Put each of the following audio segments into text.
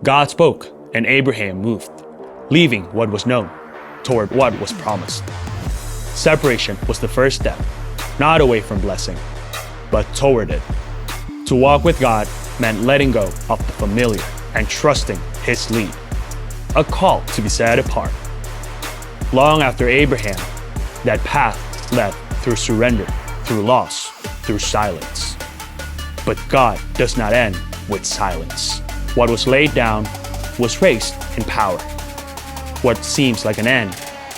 God spoke, and Abraham moved, leaving what was known toward what was promised. Separation was the first step, not away from blessing, but toward it. To walk with God meant letting go of the familiar and trusting His lead, a call to be set apart. Long after Abraham, that path led through surrender, through loss, through silence. But God does not end with silence. What was laid down was raised in power. What seems like an end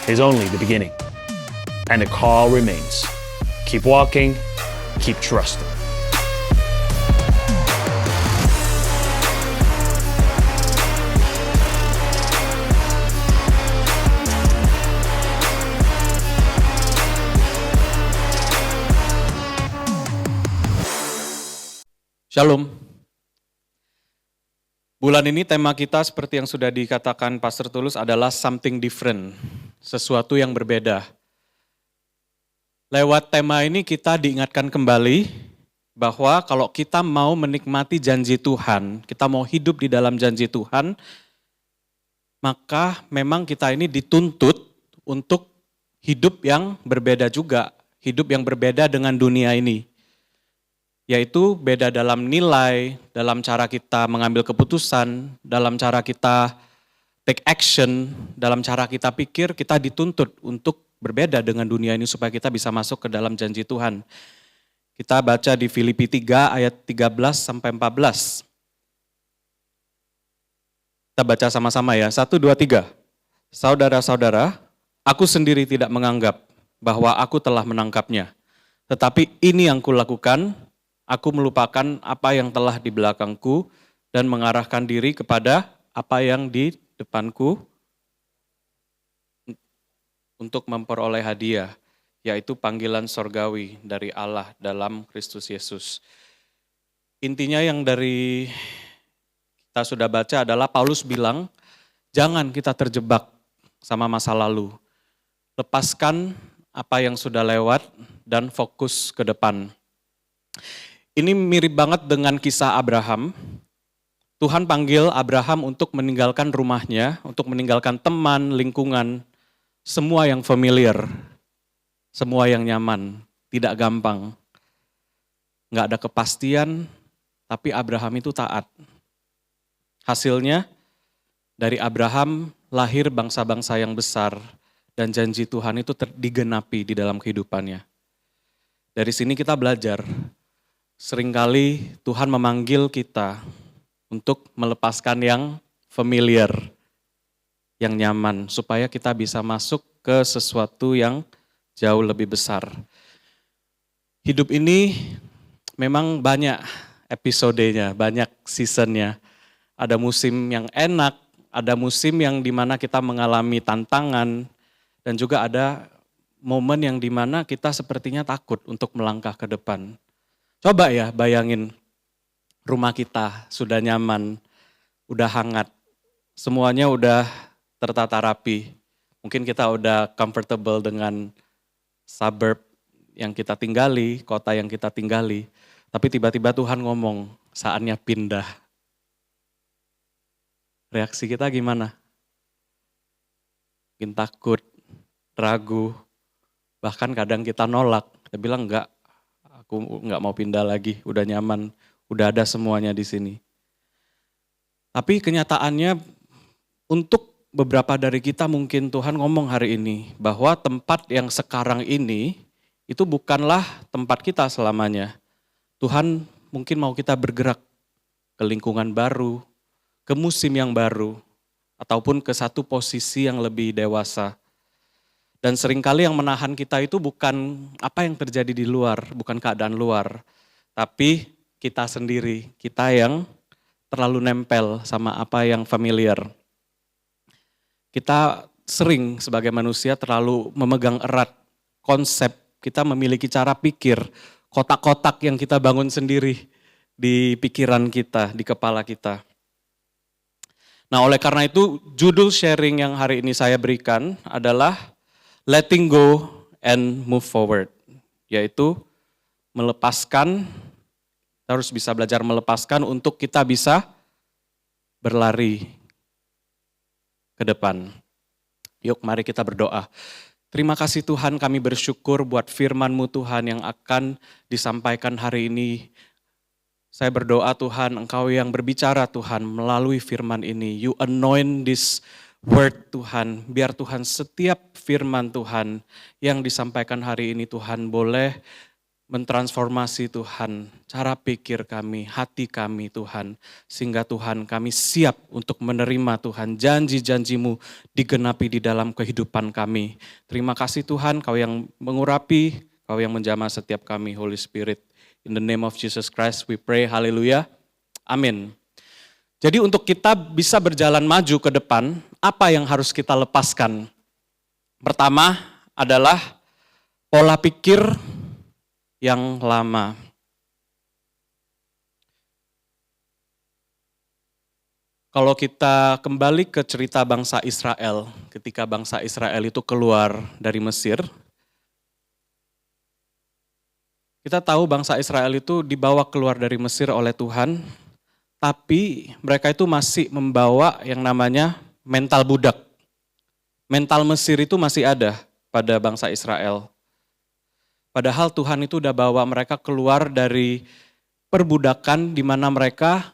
is only the beginning. And the call remains. Keep walking, keep trusting. Shalom. Bulan ini tema kita seperti yang sudah dikatakan Pastor Tulus adalah something different, sesuatu yang berbeda. Lewat tema ini kita diingatkan kembali bahwa kalau kita mau menikmati janji Tuhan, kita mau hidup di dalam janji Tuhan, maka memang kita ini dituntut untuk hidup yang berbeda juga, hidup yang berbeda dengan dunia ini. Yaitu beda dalam nilai, dalam cara kita mengambil keputusan, dalam cara kita take action, dalam cara kita pikir, kita dituntut untuk berbeda dengan dunia ini supaya kita bisa masuk ke dalam janji Tuhan. Kita baca di Filipi 3 ayat 13 sampai 14. Kita baca sama-sama ya, 1, 2, 3. Saudara-saudara, aku sendiri tidak menganggap bahwa aku telah menangkapnya. Tetapi ini yang kulakukan, aku melupakan apa yang telah di belakangku dan mengarahkan diri kepada apa yang di depanku untuk memperoleh hadiah, yaitu panggilan sorgawi dari Allah dalam Kristus Yesus. Intinya yang dari kita sudah baca adalah Paulus bilang, jangan kita terjebak sama masa lalu. Lepaskan apa yang sudah lewat dan fokus ke depan. Ini mirip banget dengan kisah Abraham. Tuhan panggil Abraham untuk meninggalkan rumahnya, untuk meninggalkan teman, lingkungan, semua yang familiar, semua yang nyaman, tidak gampang. Nggak ada kepastian, tapi Abraham itu taat. Hasilnya, dari Abraham lahir bangsa-bangsa yang besar, dan janji Tuhan itu digenapi di dalam kehidupannya. Dari sini kita belajar, seringkali Tuhan memanggil kita untuk melepaskan yang familiar, yang nyaman, supaya kita bisa masuk ke sesuatu yang jauh lebih besar. Hidup ini memang banyak episodenya, banyak seasonnya. Ada musim yang enak, ada musim yang dimana kita mengalami tantangan, dan juga ada momen yang dimana kita sepertinya takut untuk melangkah ke depan. Coba ya bayangin, rumah kita sudah nyaman, udah hangat, semuanya udah tertata rapi. Mungkin kita udah comfortable dengan suburb yang kita tinggali, kota yang kita tinggali. Tapi tiba-tiba Tuhan ngomong, saatnya pindah. Reaksi kita gimana? Mungkin takut, ragu, bahkan kadang kita nolak. Kita bilang enggak. Aku nggak mau pindah lagi, udah nyaman, udah ada semuanya di sini. Tapi kenyataannya untuk beberapa dari kita mungkin Tuhan ngomong hari ini bahwa tempat yang sekarang ini itu bukanlah tempat kita selamanya. Tuhan mungkin mau kita bergerak ke lingkungan baru, ke musim yang baru, ataupun ke satu posisi yang lebih dewasa. Dan seringkali yang menahan kita itu bukan apa yang terjadi di luar, bukan keadaan luar. Tapi kita sendiri, kita yang terlalu nempel sama apa yang familiar. Kita sering sebagai manusia terlalu memegang erat konsep, kita memiliki cara pikir, kotak-kotak yang kita bangun sendiri di pikiran kita, di kepala kita. Nah oleh karena itu judul sharing yang hari ini saya berikan adalah letting go and move forward, yaitu melepaskan, kita harus bisa belajar melepaskan untuk kita bisa berlari ke depan. Yuk mari kita berdoa. Terima kasih Tuhan, kami bersyukur buat firman-Mu Tuhan yang akan disampaikan hari ini. Saya berdoa Tuhan, Engkau yang berbicara Tuhan melalui firman ini. You anoint this word Tuhan. Biar Tuhan setiap firman Tuhan yang disampaikan hari ini Tuhan boleh mentransformasi Tuhan, cara pikir kami, hati kami Tuhan. Sehingga Tuhan kami siap untuk menerima Tuhan, janji-janji-Mu digenapi di dalam kehidupan kami. Terima kasih Tuhan, Kau yang mengurapi, Kau yang menjamah setiap kami, Holy Spirit. In the name of Jesus Christ we pray, haleluya, amin. Jadi untuk kita bisa berjalan maju ke depan, apa yang harus kita lepaskan? Pertama adalah pola pikir yang lama. Kalau kita kembali ke cerita bangsa Israel, ketika bangsa Israel itu keluar dari Mesir, kita tahu bangsa Israel itu dibawa keluar dari Mesir oleh Tuhan, tapi mereka itu masih membawa yang namanya mental budak. Mental Mesir itu masih ada pada bangsa Israel. Padahal Tuhan itu udah bawa mereka keluar dari perbudakan di mana mereka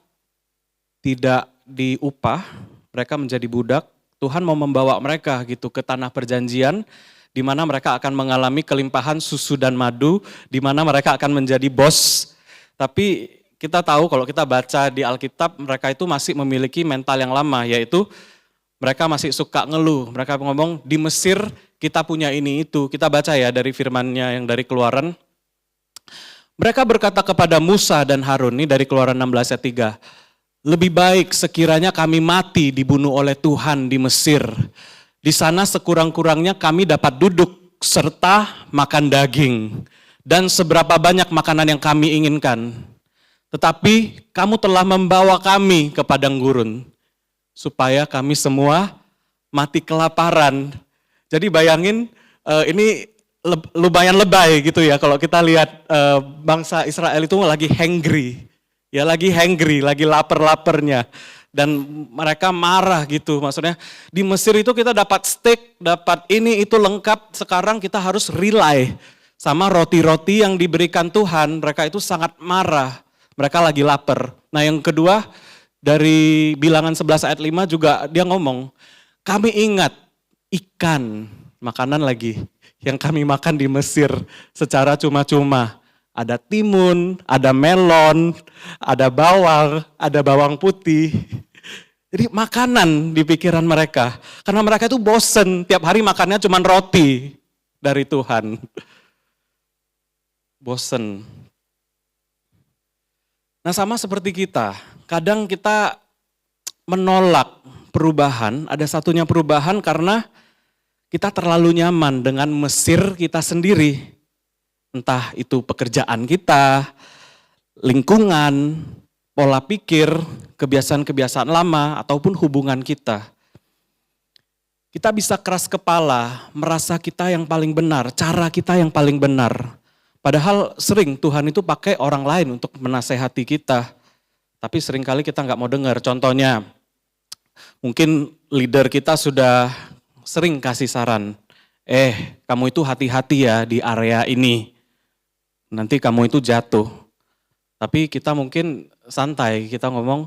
tidak diupah, mereka menjadi budak. Tuhan mau membawa mereka gitu ke tanah perjanjian, di mana mereka akan mengalami kelimpahan susu dan madu, di mana mereka akan menjadi bos. Tapi kita tahu kalau kita baca di Alkitab, mereka itu masih memiliki mental yang lama, yaitu mereka masih suka ngeluh. Mereka ngomong, di Mesir kita punya ini itu. Kita baca ya dari firman-Nya yang dari Keluaran. Mereka berkata kepada Musa dan Harun, ini dari Keluaran 16 ayat 3. Lebih baik sekiranya kami mati dibunuh oleh Tuhan di Mesir. Di sana sekurang-kurangnya kami dapat duduk serta makan daging. Dan seberapa banyak makanan yang kami inginkan. Tetapi kamu telah membawa kami ke padang gurun. Supaya kami semua mati kelaparan. Jadi bayangin ini lumayan lebay gitu ya kalau kita lihat bangsa Israel itu lagi hangry. Ya lagi hangry, lagi lapar-laparnya. Dan mereka marah gitu, maksudnya di Mesir itu kita dapat steak, dapat ini itu lengkap, sekarang kita harus rely sama roti-roti yang diberikan Tuhan, mereka itu sangat marah, mereka lagi lapar. Nah yang kedua, dari Bilangan 11 ayat 5 juga dia ngomong, kami ingat ikan, makanan lagi, yang kami makan di Mesir secara cuma-cuma. Ada timun, ada melon, ada bawang putih. Jadi makanan di pikiran mereka. Karena mereka itu bosen, tiap hari makannya cuma roti dari Tuhan. Bosen. Nah sama seperti kita, kadang kita menolak perubahan, ada satunya perubahan karena kita terlalu nyaman dengan Mesir kita sendiri. Entah itu pekerjaan kita, lingkungan, pola pikir, kebiasaan-kebiasaan lama, ataupun hubungan kita. Kita bisa keras kepala, merasa kita yang paling benar, cara kita yang paling benar. Padahal sering Tuhan itu pakai orang lain untuk menasehati kita. Tapi seringkali kita nggak mau dengar. Contohnya, mungkin leader kita sudah sering kasih saran. Kamu itu hati-hati ya di area ini. Nanti kamu itu jatuh. Tapi kita mungkin santai, kita ngomong,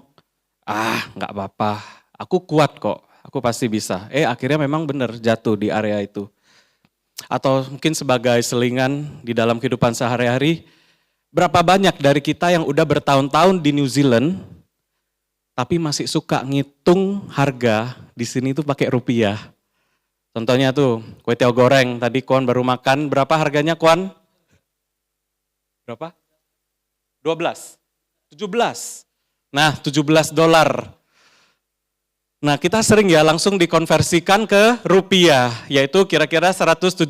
nggak apa-apa, aku kuat kok, aku pasti bisa. Akhirnya memang benar jatuh di area itu. Atau mungkin sebagai selingan di dalam kehidupan sehari-hari, berapa banyak dari kita yang udah bertahun-tahun di New Zealand, tapi masih suka ngitung harga di sini tuh pakai rupiah. Contohnya tuh, kue tiaw goreng, tadi Kuan baru makan, berapa harganya Kuan? Berapa? 12, 17. Nah, $17. Nah, kita sering ya langsung dikonversikan ke rupiah, yaitu kira-kira 170.000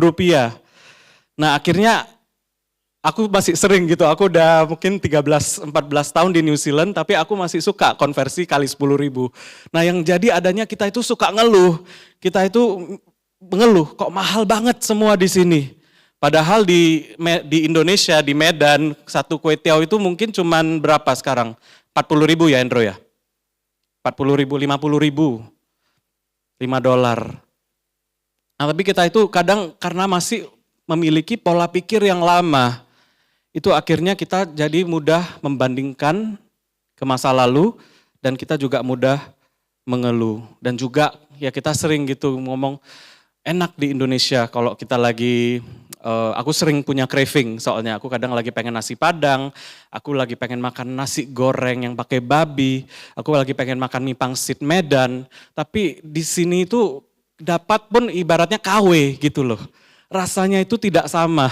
rupiah. Nah, akhirnya aku masih sering gitu, aku udah mungkin 13-14 tahun di New Zealand, tapi aku masih suka konversi kali 10.000. Nah, yang jadi adanya kita itu suka ngeluh, kita itu mengeluh, kok mahal banget semua di sini. Padahal di Indonesia, di Medan, satu kue tiaw itu mungkin cuman berapa sekarang? 40.000 ya Endro ya? 40.000, 50.000, $5. Nah, tapi kita itu kadang karena masih memiliki pola pikir yang lama, itu akhirnya kita jadi mudah membandingkan ke masa lalu dan kita juga mudah mengeluh. Dan juga ya kita sering gitu ngomong enak di Indonesia kalau kita lagi, aku sering punya craving soalnya aku kadang lagi pengen nasi Padang, aku lagi pengen makan nasi goreng yang pakai babi, aku lagi pengen makan mie pangsit Medan, tapi di sini itu dapat pun ibaratnya KW gitu loh. Rasanya itu tidak sama.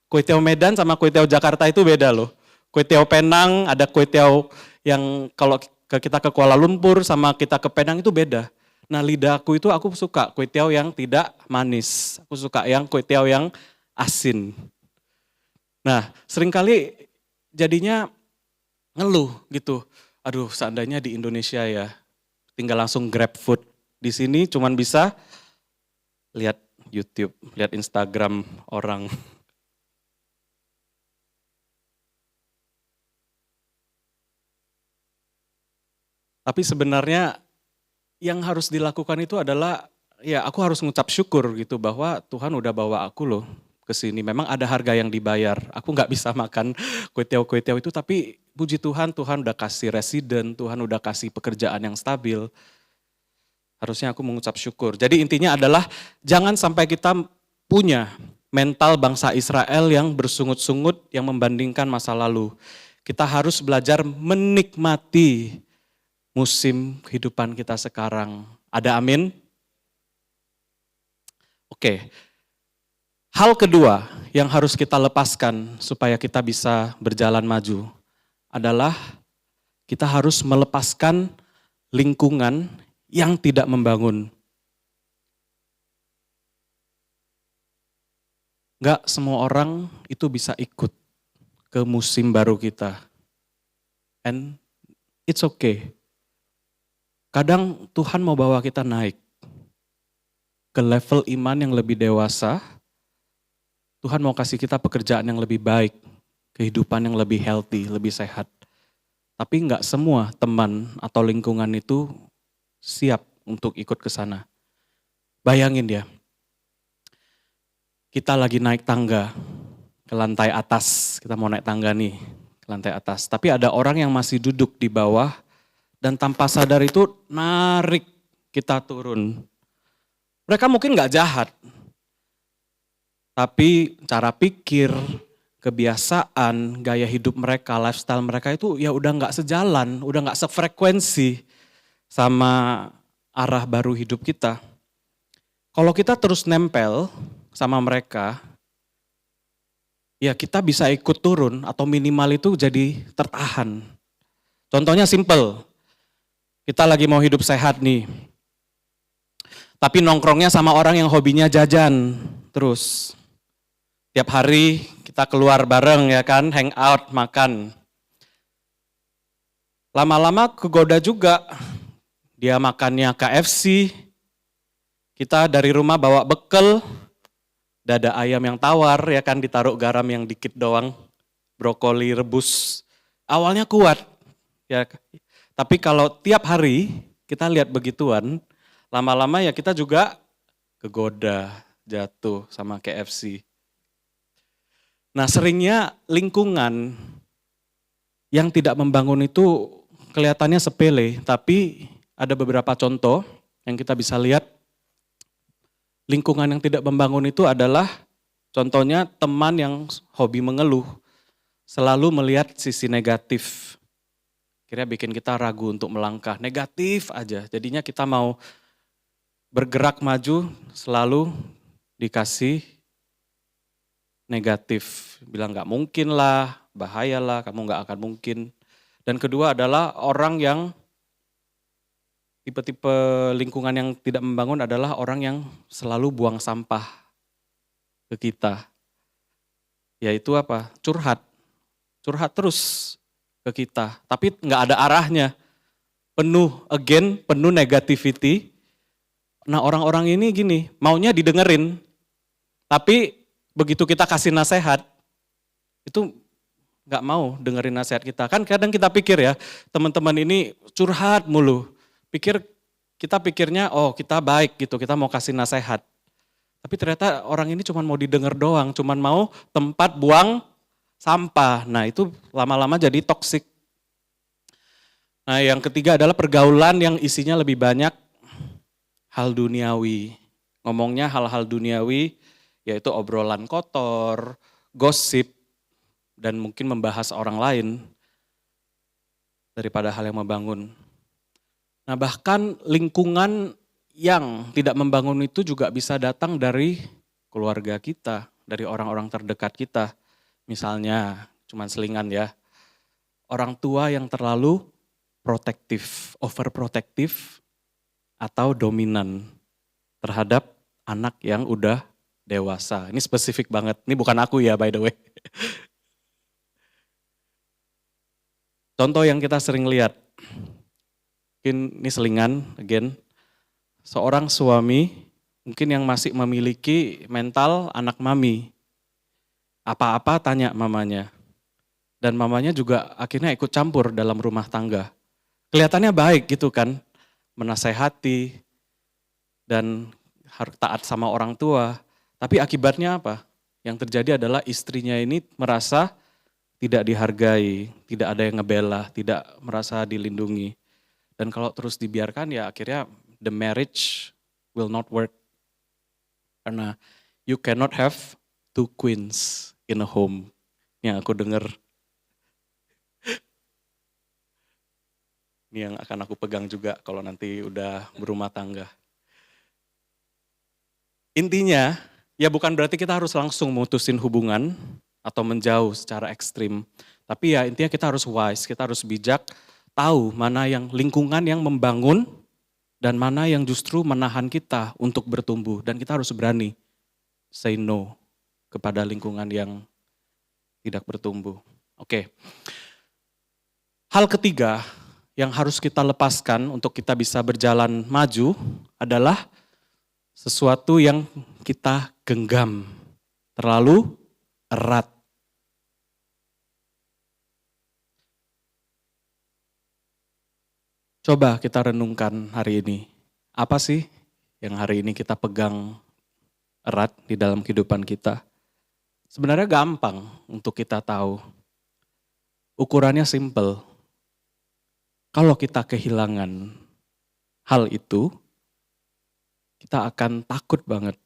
Kue tiaw Medan sama kue tiaw Jakarta itu beda loh. Kue tiaw Penang, ada kue tiaw yang kalau kita ke Kuala Lumpur sama kita ke Penang itu beda. Nah lidahku itu aku suka kue tiaw yang tidak manis. Aku suka yang kue tiaw yang asin. Nah seringkali jadinya ngeluh gitu. Aduh seandainya di Indonesia ya tinggal langsung grab food. Di sini cuman bisa lihat YouTube, lihat Instagram orang. Tapi sebenarnya yang harus dilakukan itu adalah ya aku harus ngucap syukur gitu bahwa Tuhan udah bawa aku loh ke sini. Memang ada harga yang dibayar. Aku nggak bisa makan kue tiaw itu tapi puji Tuhan, Tuhan udah kasih residen, Tuhan udah kasih pekerjaan yang stabil. Harusnya aku mengucap syukur. Jadi intinya adalah jangan sampai kita punya mental bangsa Israel yang bersungut-sungut yang membandingkan masa lalu. Kita harus belajar menikmati musim kehidupan kita sekarang. Ada amin? Oke. Hal kedua yang harus kita lepaskan supaya kita bisa berjalan maju adalah kita harus melepaskan lingkungan yang tidak membangun. Enggak semua orang itu bisa ikut ke musim baru kita. And it's okay. Kadang Tuhan mau bawa kita naik ke level iman yang lebih dewasa. Tuhan mau kasih kita pekerjaan yang lebih baik, kehidupan yang lebih healthy, lebih sehat. Tapi enggak semua teman atau lingkungan itu siap untuk ikut ke sana. Bayangin ya, kita lagi naik tangga ke lantai atas, kita mau naik tangga nih ke lantai atas. Tapi ada orang yang masih duduk di bawah, dan tanpa sadar itu narik kita turun. Mereka mungkin gak jahat. Tapi cara pikir, kebiasaan, gaya hidup mereka, lifestyle mereka itu ya udah gak sejalan, udah gak sefrekuensi sama arah baru hidup kita. Kalau kita terus nempel sama mereka, ya kita bisa ikut turun atau minimal itu jadi tertahan. Contohnya simple. Kita lagi mau hidup sehat nih. Tapi nongkrongnya sama orang yang hobinya jajan terus. Tiap hari kita keluar bareng ya kan, hang out, makan. Lama-lama kegoda juga. Dia makannya KFC. Kita dari rumah bawa bekal. Dada ayam yang tawar ya kan, ditaruh garam yang dikit doang. Brokoli rebus. Awalnya kuat. Ya. Tapi kalau tiap hari kita lihat begituan, lama-lama ya kita juga kegoda, jatuh sama KFC. Nah seringnya lingkungan yang tidak membangun itu kelihatannya sepele, tapi ada beberapa contoh yang kita bisa lihat. Lingkungan yang tidak membangun itu adalah contohnya teman yang hobi mengeluh, selalu melihat sisi negatif. Akhirnya bikin kita ragu untuk melangkah, negatif aja. Jadinya kita mau bergerak maju selalu dikasih negatif. Bilang gak mungkin lah, bahayalah, kamu gak akan mungkin. Dan kedua adalah orang yang tipe-tipe lingkungan yang tidak membangun adalah orang yang selalu buang sampah ke kita. Yaitu apa? Curhat. Curhat terus ke kita, tapi nggak ada arahnya, penuh negativity. Nah orang-orang ini gini, maunya didengerin, tapi begitu kita kasih nasihat, itu nggak mau dengerin nasihat kita. Kan kadang kita pikir ya, teman-teman ini curhat mulu, kita pikirnya, oh kita baik gitu, kita mau kasih nasihat. Tapi ternyata orang ini cuma mau didengar doang, cuma mau tempat buang sampah. Nah itu lama-lama jadi toksik. Nah yang ketiga adalah pergaulan yang isinya lebih banyak hal duniawi. Ngomongnya hal-hal duniawi, yaitu obrolan kotor, gosip, dan mungkin membahas orang lain daripada hal yang membangun. Nah bahkan lingkungan yang tidak membangun itu juga bisa datang dari keluarga kita, dari orang-orang terdekat kita. Misalnya, cuman selingan ya, orang tua yang terlalu protektif, overprotektif, atau dominan terhadap anak yang udah dewasa. Ini spesifik banget, ini bukan aku ya by the way. Contoh yang kita sering lihat, mungkin ini selingan, again, seorang suami mungkin yang masih memiliki mental anak mami. Apa-apa tanya mamanya. Dan mamanya juga akhirnya ikut campur dalam rumah tangga. Kelihatannya baik gitu kan, menasehati dan harus taat sama orang tua. Tapi akibatnya apa? Yang terjadi adalah istrinya ini merasa tidak dihargai, tidak ada yang ngebela, tidak merasa dilindungi. Dan kalau terus dibiarkan ya akhirnya the marriage will not work. Karena you cannot have two queens in a home. Yang aku dengar. Ini yang akan aku pegang juga kalau nanti udah berumah tangga. Intinya, ya bukan berarti kita harus langsung mutusin hubungan atau menjauh secara ekstrim. Tapi ya intinya kita harus wise, kita harus bijak, tahu mana yang lingkungan yang membangun dan mana yang justru menahan kita untuk bertumbuh. Dan kita harus berani say no kepada lingkungan yang tidak bertumbuh. Oke. Hal ketiga yang harus kita lepaskan untuk kita bisa berjalan maju adalah sesuatu yang kita genggam terlalu erat. Coba kita renungkan hari ini. Apa sih yang hari ini kita pegang erat di dalam kehidupan kita? Sebenarnya gampang untuk kita tahu. Ukurannya simple. Kalau kita kehilangan hal itu, kita akan takut banget.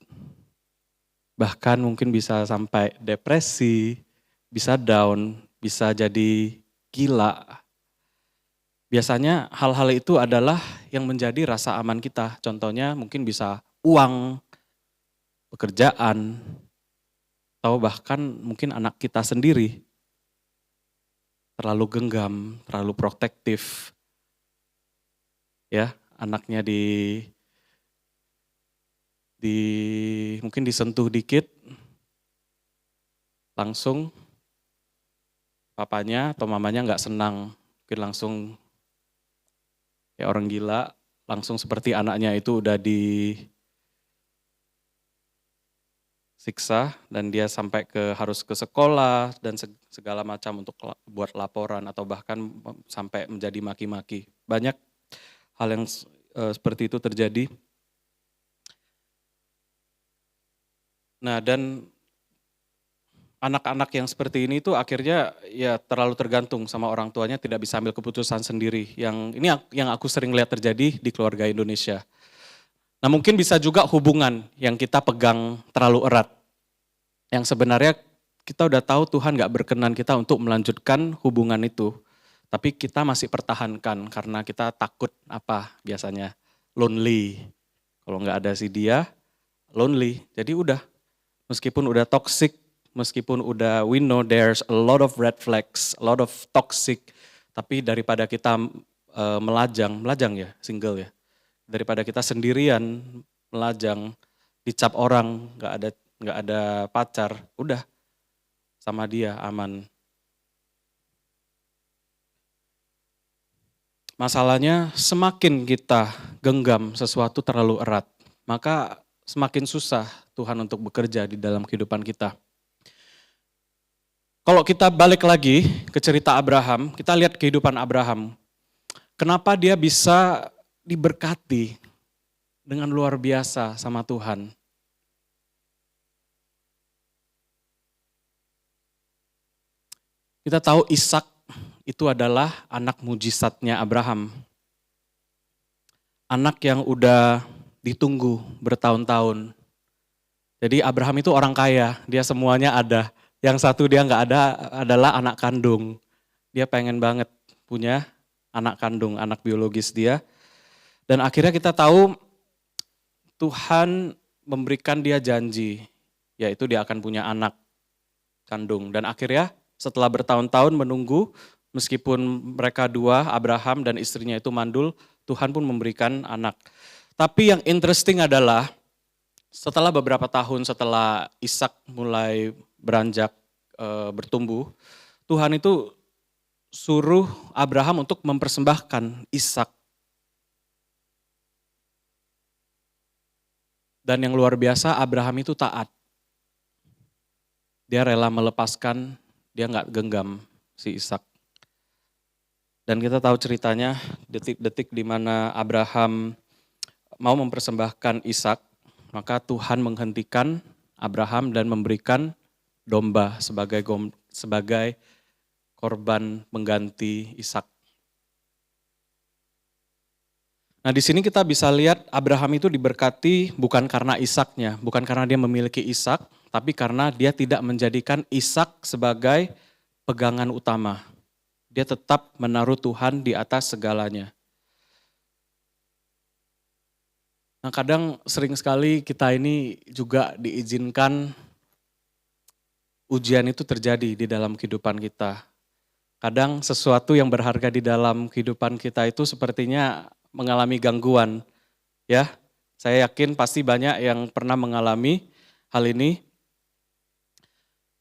Bahkan mungkin bisa sampai depresi, bisa down, bisa jadi gila. Biasanya hal-hal itu adalah yang menjadi rasa aman kita. Contohnya mungkin bisa uang, pekerjaan, atau bahkan mungkin anak kita sendiri. Terlalu genggam, terlalu protektif. Ya, anaknya mungkin disentuh dikit, langsung papanya atau mamanya nggak senang, mungkin langsung kayak orang gila, langsung seperti anaknya itu udah disiksa dan dia sampai harus ke sekolah dan segala macam untuk buat laporan atau bahkan sampai menjadi maki-maki. Banyak hal yang seperti itu terjadi. Nah dan anak-anak yang seperti ini tuh akhirnya ya terlalu tergantung sama orang tuanya, tidak bisa ambil keputusan sendiri. Ini yang aku sering lihat terjadi di keluarga Indonesia. Nah mungkin bisa juga hubungan yang kita pegang terlalu erat. Yang sebenarnya kita udah tahu Tuhan gak berkenan kita untuk melanjutkan hubungan itu. Tapi kita masih pertahankan karena kita takut apa biasanya? Lonely. Kalau gak ada si dia, lonely. Jadi udah, meskipun udah toxic, meskipun udah we know there's a lot of red flags, a lot of toxic, tapi daripada kita melajang ya, single ya. Daripada kita sendirian melajang, dicap orang, nggak ada pacar, udah sama dia aman. Masalahnya semakin kita genggam sesuatu terlalu erat, maka semakin susah Tuhan untuk bekerja di dalam kehidupan kita. Kalau kita balik lagi ke cerita Abraham, kita lihat kehidupan Abraham. Kenapa dia bisa diberkati dengan luar biasa sama Tuhan. Kita tahu Ishak itu adalah anak mujizatnya Abraham. Anak yang udah ditunggu bertahun-tahun. Jadi Abraham itu orang kaya, dia semuanya ada. Yang satu dia nggak ada adalah anak kandung. Dia pengen banget punya anak kandung, anak biologis dia. Dan akhirnya kita tahu Tuhan memberikan dia janji, yaitu dia akan punya anak kandung. Dan akhirnya setelah bertahun-tahun menunggu, meskipun mereka dua, Abraham dan istrinya itu mandul, Tuhan pun memberikan anak. Tapi yang interesting adalah setelah beberapa tahun setelah Ishak mulai beranjak bertumbuh, Tuhan itu suruh Abraham untuk mempersembahkan Ishak. Dan yang luar biasa, Abraham itu taat. Dia rela melepaskan, dia nggak genggam si Ishak. Dan kita tahu ceritanya, detik-detik di mana Abraham mau mempersembahkan Ishak, maka Tuhan menghentikan Abraham dan memberikan domba sebagai korban mengganti Ishak. Nah, di sini kita bisa lihat Abraham itu diberkati bukan karena Ishaknya, bukan karena dia memiliki Ishak, tapi karena dia tidak menjadikan Ishak sebagai pegangan utama. Dia tetap menaruh Tuhan di atas segalanya. Nah, kadang sering sekali kita ini juga diizinkan ujian itu terjadi di dalam kehidupan kita. Kadang sesuatu yang berharga di dalam kehidupan kita itu sepertinya mengalami gangguan. Ya, saya yakin pasti banyak yang pernah mengalami hal ini.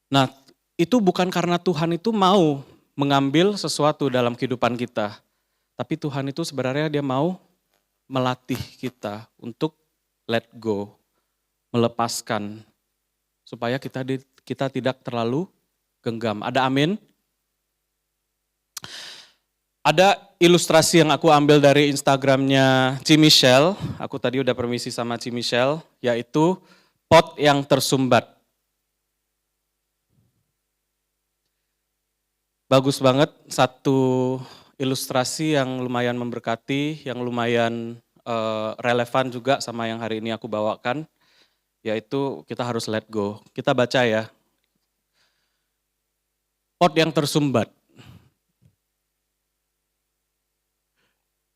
Nah, itu bukan karena Tuhan itu mau mengambil sesuatu dalam kehidupan kita. Tapi Tuhan itu sebenarnya dia mau melatih kita untuk let go, melepaskan, supaya kita tidak terlalu genggam. Ada amin? Ada ilustrasi yang aku ambil dari Instagramnya Ci Michelle, aku tadi udah permisi sama Ci Michelle, yaitu pot yang tersumbat. Bagus banget, satu ilustrasi yang lumayan memberkati, yang lumayan relevan juga sama yang hari ini aku bawakan, yaitu kita harus let go. Kita baca ya. Pot yang tersumbat.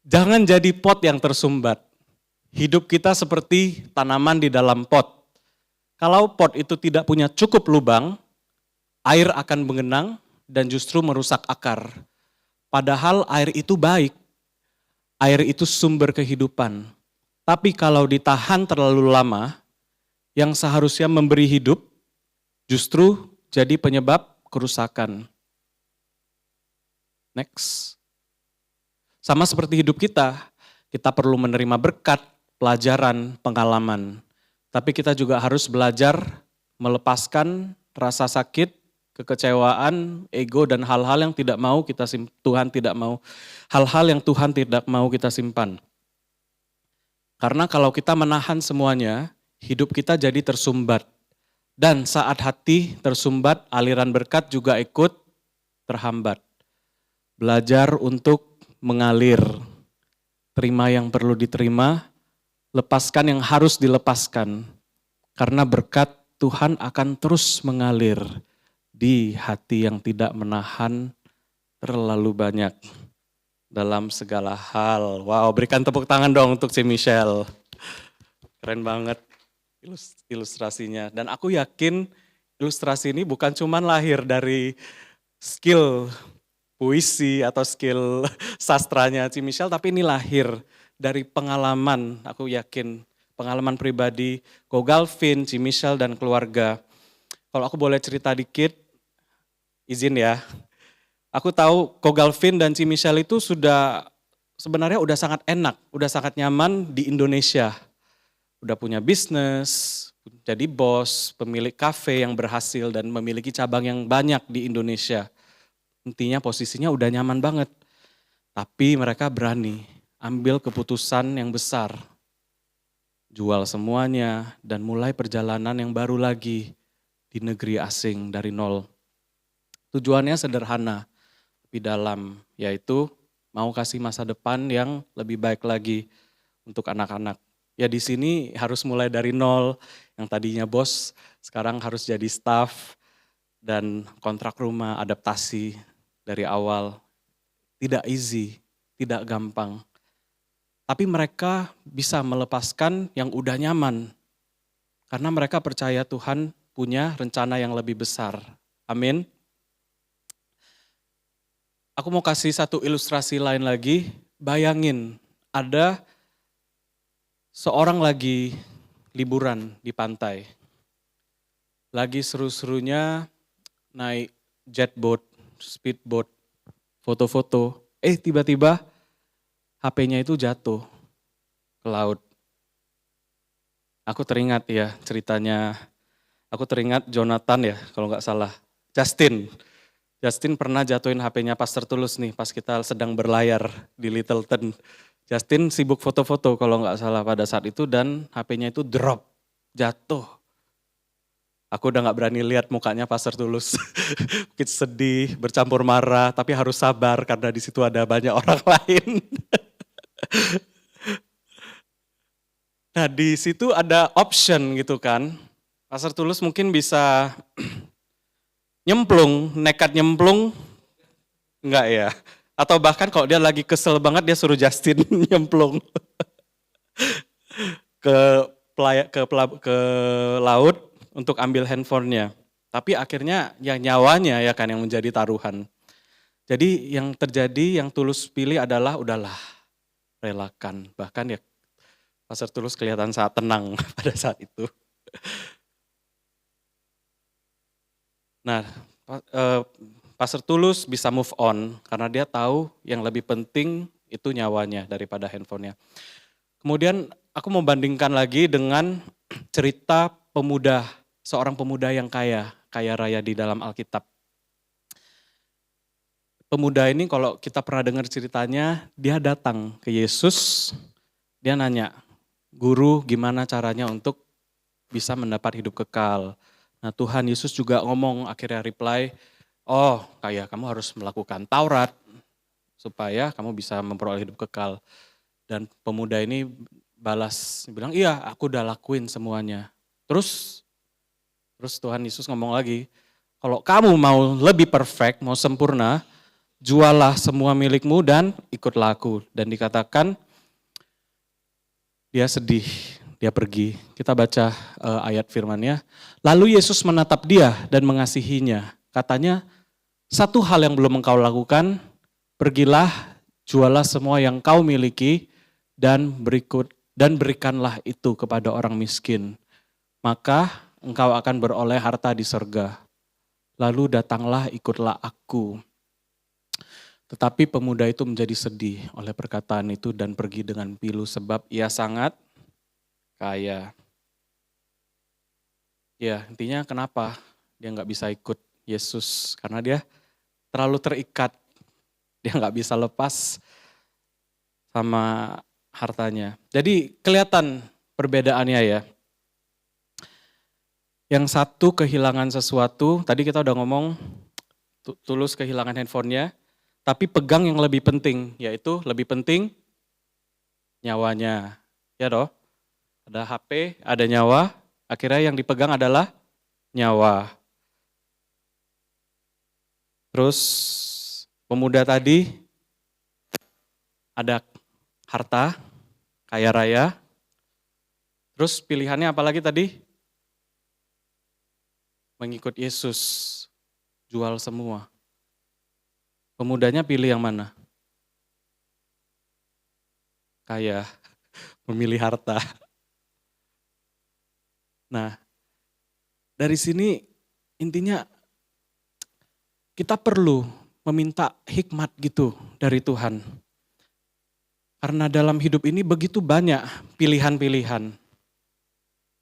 Jangan jadi pot yang tersumbat. Hidup kita seperti tanaman di dalam pot. Kalau pot itu tidak punya cukup lubang, air akan mengenang dan justru merusak akar. Padahal air itu baik, air itu sumber kehidupan. Tapi kalau ditahan terlalu lama, yang seharusnya memberi hidup, justru jadi penyebab kerusakan. Next. Sama seperti hidup kita perlu menerima berkat, pelajaran, pengalaman. Tapi kita juga harus belajar melepaskan rasa sakit, kekecewaan, ego, dan hal-hal yang tidak mau Tuhan tidak mau. Hal-hal yang Tuhan tidak mau kita simpan. Karena kalau kita menahan semuanya, hidup kita jadi tersumbat. Dan saat hati tersumbat, aliran berkat juga ikut terhambat. Belajar untuk mengalir. Terima yang perlu diterima, lepaskan yang harus dilepaskan. Karena berkat Tuhan akan terus mengalir di hati yang tidak menahan terlalu banyak dalam segala hal. Wow, berikan tepuk tangan dong untuk Ci Michelle. Keren banget ilustrasinya. Dan aku yakin ilustrasi ini bukan cuma lahir dari skill puisi atau skill sastranya Ci Michelle, tapi ini lahir dari pengalaman, aku yakin, pengalaman pribadi Ko Galvin, Ci Michelle, dan keluarga. Kalau aku boleh cerita dikit, izin ya. Aku tahu Ko Galvin dan Ci Michelle itu sebenarnya udah sangat enak, udah sangat nyaman di Indonesia. Udah punya bisnis, jadi bos, pemilik kafe yang berhasil dan memiliki cabang yang banyak di Indonesia. Intinya posisinya udah nyaman banget. Tapi mereka berani ambil keputusan yang besar. Jual semuanya dan mulai perjalanan yang baru lagi di negeri asing dari nol. Tujuannya sederhana, tapi dalam, yaitu mau kasih masa depan yang lebih baik lagi untuk anak-anak. Ya di sini harus mulai dari nol, yang tadinya bos sekarang harus jadi staff dan kontrak rumah, adaptasi dari awal. Tidak easy, tidak gampang. Tapi mereka bisa melepaskan yang udah nyaman. Karena mereka percaya Tuhan punya rencana yang lebih besar. Amin. Aku mau kasih satu ilustrasi lain lagi. Bayangin ada seorang lagi liburan di pantai. Lagi seru-serunya naik jet boat, speedboat, foto-foto. Tiba-tiba HP-nya itu jatuh ke laut. Aku teringat ya ceritanya, aku teringat Jonathan ya kalau nggak salah. Justin pernah jatuhin HP-nya Pastor Tulus nih pas kita sedang berlayar di Littleton. Justin sibuk foto-foto kalau nggak salah pada saat itu dan HP-nya itu drop, jatuh. Aku udah nggak berani lihat mukanya Pastor Tulus. Mungkin sedih, bercampur marah, tapi harus sabar karena di situ ada banyak orang lain. Nah di situ ada option gitu kan. Pastor Tulus mungkin bisa nyemplung, nekat nyemplung, enggak ya. Atau bahkan kalau dia lagi kesel banget dia suruh Justin nyemplung ke laut untuk ambil handphonenya. Tapi akhirnya yang nyawanya ya kan yang menjadi taruhan. Jadi yang terjadi yang Tulus pilih adalah udahlah relakan. Bahkan ya Pastor Tulus kelihatan sangat tenang pada saat itu. Nah, Pastor Tulus bisa move on karena dia tahu yang lebih penting itu nyawanya daripada handphonenya. Kemudian aku mau bandingkan lagi dengan cerita seorang pemuda yang kaya raya di dalam Alkitab. Pemuda ini kalau kita pernah dengar ceritanya, dia datang ke Yesus, dia nanya, "Guru, gimana caranya untuk bisa mendapat hidup kekal?" Nah Tuhan Yesus juga ngomong, akhirnya reply, "Oh kayak kamu harus melakukan Taurat supaya kamu bisa memperoleh hidup kekal." Dan pemuda ini balas, bilang, "Iya aku udah lakuin semuanya." Terus Tuhan Yesus ngomong lagi, "Kalau kamu mau lebih perfect, mau sempurna, jualah semua milikmu dan ikutlah aku." Dan dikatakan dia sedih, dia pergi. Kita baca ayat firman-Nya. Lalu Yesus menatap dia dan mengasihinya. Katanya, "Satu hal yang belum engkau lakukan, pergilah, jualah semua yang kau miliki dan berikanlah itu kepada orang miskin. Maka engkau akan beroleh harta di surga. Lalu datanglah ikutlah aku." Tetapi pemuda itu menjadi sedih oleh perkataan itu dan pergi dengan pilu sebab ia sangat kaya. Ya intinya kenapa dia nggak bisa ikut Yesus? Karena dia terlalu terikat, dia nggak bisa lepas sama hartanya. Jadi kelihatan perbedaannya ya. Yang satu kehilangan sesuatu, tadi kita udah ngomong Tulus kehilangan handphonenya, tapi pegang yang lebih penting, yaitu lebih penting nyawanya. Ya toh, ada HP, ada nyawa, akhirnya yang dipegang adalah nyawa. Terus pemuda tadi ada harta, kaya raya. Terus pilihannya apa lagi tadi? Mengikut Yesus, jual semua. Pemudanya pilih yang mana? Kaya, memilih harta. Nah, dari sini intinya kita perlu meminta hikmat gitu dari Tuhan. Karena dalam hidup ini begitu banyak pilihan-pilihan.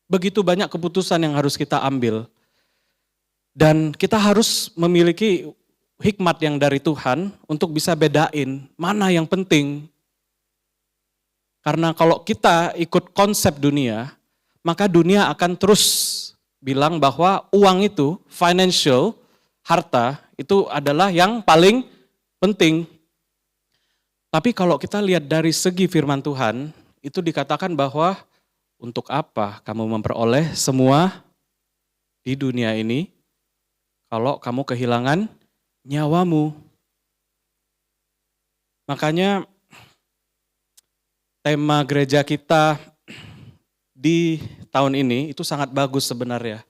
Begitu banyak keputusan yang harus kita ambil. Dan kita harus memiliki hikmat yang dari Tuhan untuk bisa bedain mana yang penting, Karena kalau kita ikut konsep dunia, maka dunia akan terus bilang bahwa uang itu, financial, harta, itu adalah yang paling penting. Tapi kalau kita lihat dari segi firman Tuhan, itu dikatakan bahwa untuk apa kamu memperoleh semua di dunia ini kalau kamu kehilangan nyawamu. Makanya tema gereja kita di tahun ini itu sangat bagus sebenarnya.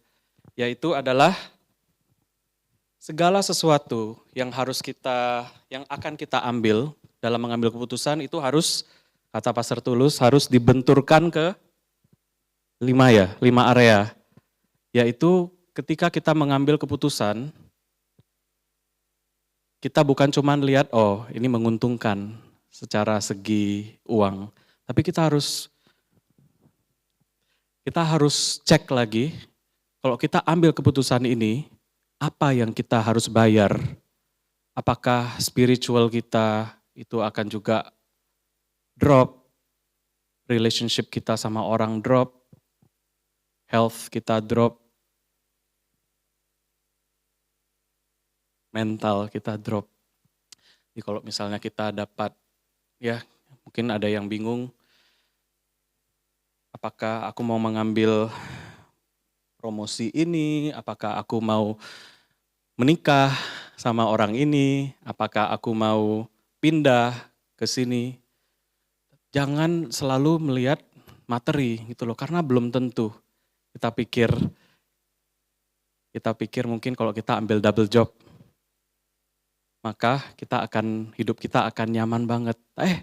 Yaitu adalah segala sesuatu yang akan kita ambil dalam mengambil keputusan itu harus, kata Pastor Tulus, harus dibenturkan ke 5 area. Yaitu ketika kita mengambil keputusan, kita bukan cuma lihat, oh ini menguntungkan secara segi uang. Tapi kita harus cek lagi, kalau kita ambil keputusan ini, apa yang kita harus bayar? Apakah spiritual kita itu akan juga drop, relationship kita sama orang drop, health kita drop, mental kita drop. Jadi kalau misalnya kita dapat, ya mungkin ada yang bingung, apakah aku mau mengambil promosi ini, apakah aku mau menikah sama orang ini, apakah aku mau pindah ke sini. Jangan selalu melihat materi gitu loh, karena belum tentu. Kita pikir mungkin kalau kita ambil double job, maka hidup kita akan nyaman banget.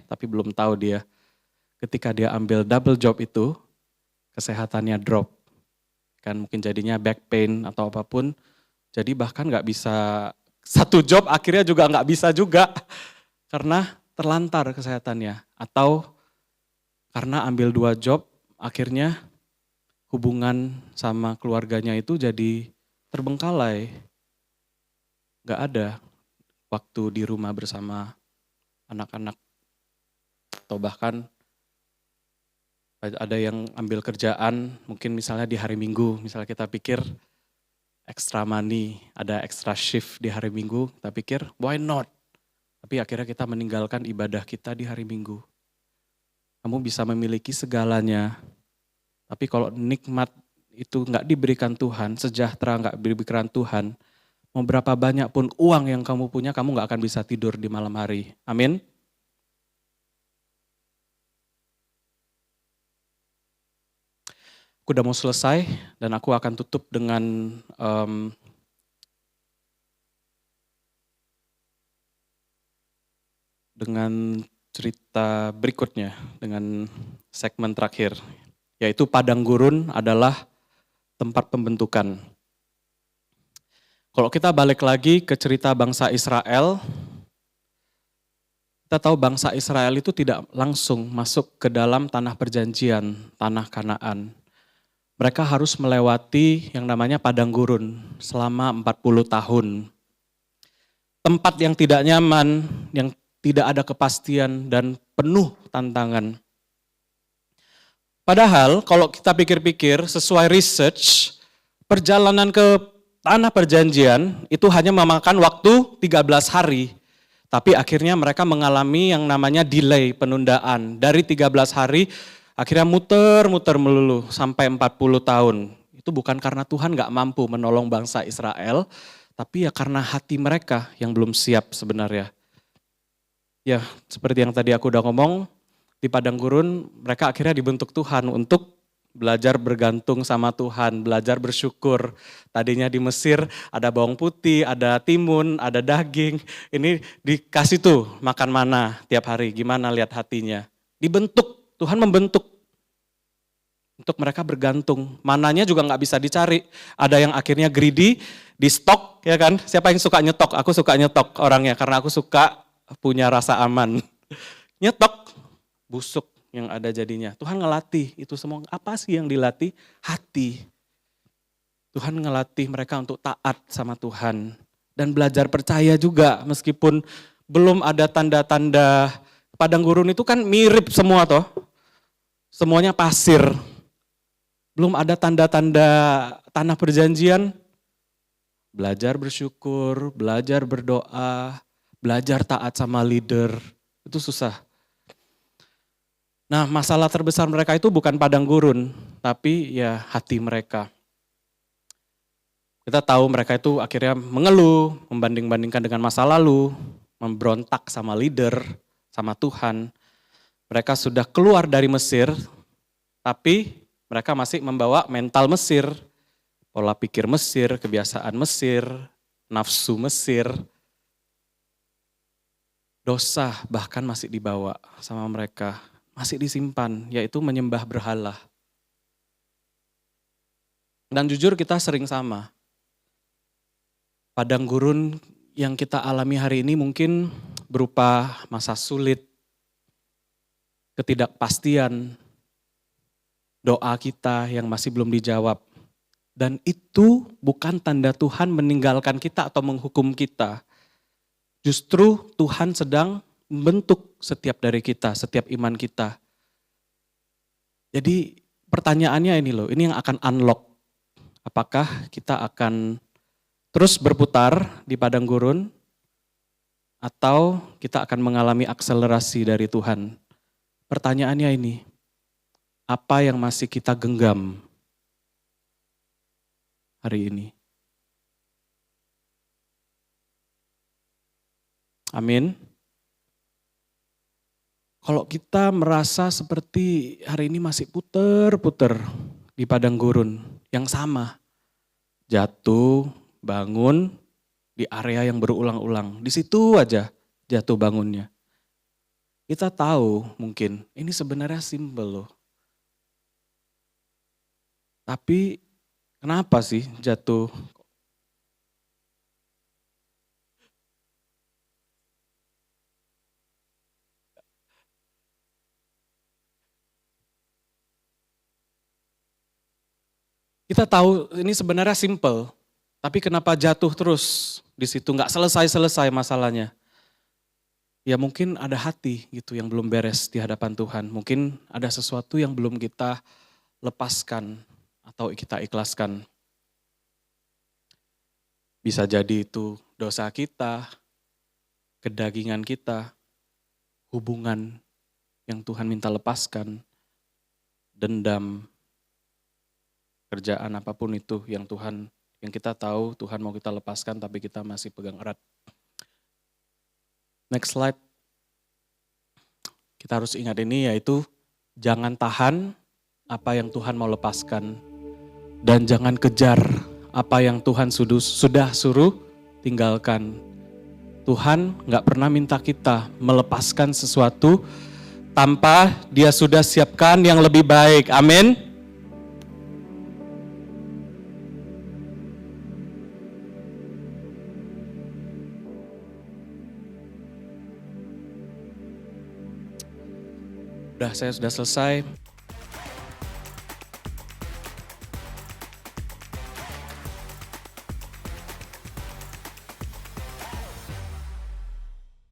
Tapi belum tahu dia, ketika dia ambil double job itu, kesehatannya drop. Kan mungkin jadinya back pain atau apapun. Jadi bahkan gak bisa, satu job akhirnya juga gak bisa juga. Karena terlantar kesehatannya. Atau karena ambil 2 job, akhirnya hubungan sama keluarganya itu jadi terbengkalai. Gak ada waktu di rumah bersama anak-anak. Atau bahkan ada yang ambil kerjaan, mungkin misalnya di hari Minggu, misalnya kita pikir extra money, ada extra shift di hari Minggu, kita pikir why not? Tapi akhirnya kita meninggalkan ibadah kita di hari Minggu. Kamu bisa memiliki segalanya, tapi kalau nikmat itu nggak diberikan Tuhan, sejahtera nggak diberikan Tuhan, mau berapa banyak pun uang yang kamu punya, kamu nggak akan bisa tidur di malam hari. Amin. Aku udah mau selesai dan aku akan tutup dengan cerita berikutnya, dengan segmen terakhir, yaitu padang gurun adalah tempat pembentukan. Kalau kita balik lagi ke cerita bangsa Israel, kita tahu bangsa Israel itu tidak langsung masuk ke dalam tanah perjanjian, tanah Kanaan. Mereka harus melewati yang namanya padang gurun selama 40 tahun. Tempat yang tidak nyaman, yang tidak ada kepastian dan penuh tantangan. Padahal kalau kita pikir-pikir sesuai research, perjalanan ke tanah perjanjian itu hanya memakan waktu 13 hari. Tapi akhirnya mereka mengalami yang namanya delay, penundaan. Dari 13 hari akhirnya muter-muter melulu sampai 40 tahun. Itu bukan karena Tuhan gak mampu menolong bangsa Israel, tapi ya karena hati mereka yang belum siap sebenarnya. Ya seperti yang tadi aku udah ngomong, di padang gurun mereka akhirnya dibentuk Tuhan untuk belajar bergantung sama Tuhan, belajar bersyukur. Tadinya di Mesir ada bawang putih, ada timun, ada daging. Ini dikasih tuh makan mana tiap hari, gimana lihat hatinya. Dibentuk. Tuhan membentuk untuk mereka bergantung. Mananya juga nggak bisa dicari. Ada yang akhirnya greedy, di stok, ya kan? Siapa yang suka nyetok? Aku suka nyetok orangnya karena aku suka punya rasa aman. Nyetok, busuk yang ada jadinya. Tuhan ngelatih itu semua. Apa sih yang dilatih? Hati. Tuhan ngelatih mereka untuk taat sama Tuhan dan belajar percaya juga meskipun belum ada tanda-tanda. Padang gurun itu kan mirip semua toh. semuanya pasir. Belum ada tanda-tanda tanah perjanjian. Belajar bersyukur, belajar berdoa, belajar taat sama leader. Itu susah. Nah, masalah terbesar mereka itu bukan padang gurun, tapi ya hati mereka. Kita tahu mereka itu akhirnya mengeluh, membanding-bandingkan dengan masa lalu, memberontak sama leader, sama Tuhan. Mereka sudah keluar dari Mesir, tapi mereka masih membawa mental Mesir, pola pikir Mesir, kebiasaan Mesir, nafsu Mesir. Dosa bahkan masih dibawa sama mereka, masih disimpan, yaitu menyembah berhala. Dan jujur kita sering sama. Padang gurun yang kita alami hari ini mungkin berupa masa sulit, ketidakpastian, doa kita yang masih belum dijawab. Dan itu bukan tanda Tuhan meninggalkan kita atau menghukum kita. Justru Tuhan sedang membentuk setiap dari kita, setiap iman kita. Jadi pertanyaannya ini loh, ini yang akan unlock. Apakah kita akan terus berputar di padang gurun atau kita akan mengalami akselerasi dari Tuhan? Pertanyaannya ini, apa yang masih kita genggam hari ini? Amin. Kalau kita merasa seperti hari ini masih puter-puter di padang gurun yang sama, jatuh, bangun di area yang berulang-ulang, di situ aja jatuh bangunnya. Kita tahu mungkin ini sebenarnya simpel loh. Tapi kenapa sih jatuh? Kita tahu ini sebenarnya simpel, tapi kenapa jatuh terus di situ, nggak selesai-selesai masalahnya? Ya mungkin ada hati gitu yang belum beres di hadapan Tuhan. Mungkin ada sesuatu yang belum kita lepaskan atau kita ikhlaskan. Bisa jadi itu dosa kita, kedagingan kita, hubungan yang Tuhan minta lepaskan, dendam, kerjaan apapun itu yang kita tahu Tuhan mau kita lepaskan tapi kita masih pegang erat. Next slide. Kita harus ingat ini, yaitu jangan tahan apa yang Tuhan mau lepaskan dan jangan kejar apa yang Tuhan sudah suruh tinggalkan. Tuhan gak pernah minta kita melepaskan sesuatu tanpa Dia sudah siapkan yang lebih baik. Amin. Saya sudah selesai.